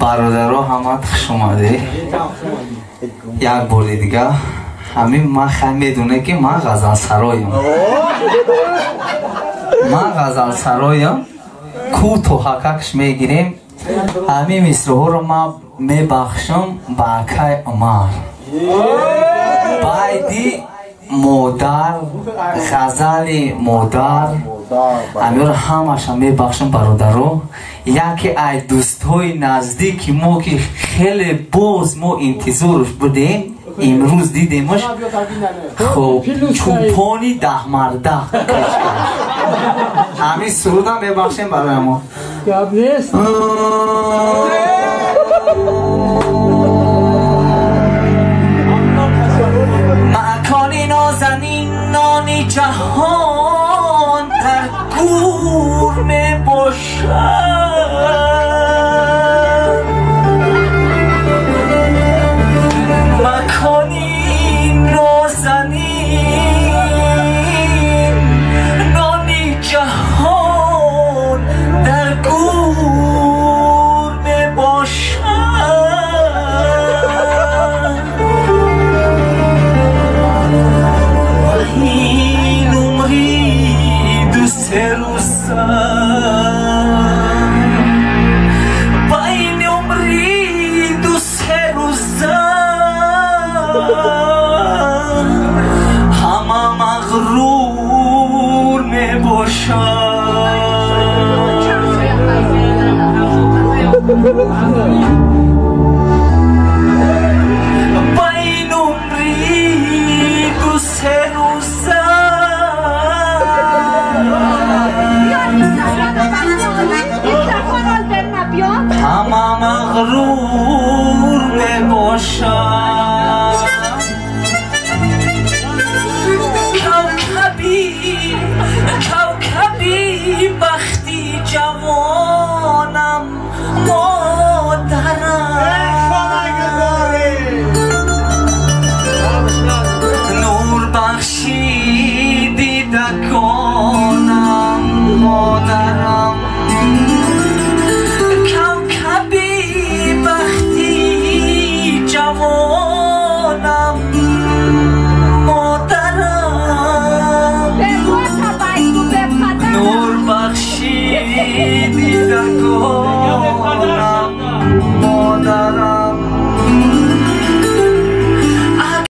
برادرها همه خوش اومده. یک بار دیگه همین ما خیلی میدونه که من غزل سرایم. من غزل سرایم کو تو حقکش میگیریم. همین مصره ها رو ما میبخشم با اکای عمر. بعدی مادر غزل مادر همین رو همش هم میبخشم برادرها. یکی از دوستای نزدیک ما که خیلی باز ما انتظارش بودیم امروز دیدیمش. خب چوپانی ده مرده همین سرود هم میبخشیم برای ما. مکانی نازنینانی جهان در گور می باشد. مکانی نازنین نانی جهان در گور می باشد. این عمری دو سه روزه همه مغرور می باشد. بین عمری دو سه روزه همه مغرور می باشد. کوکبی بختی جوان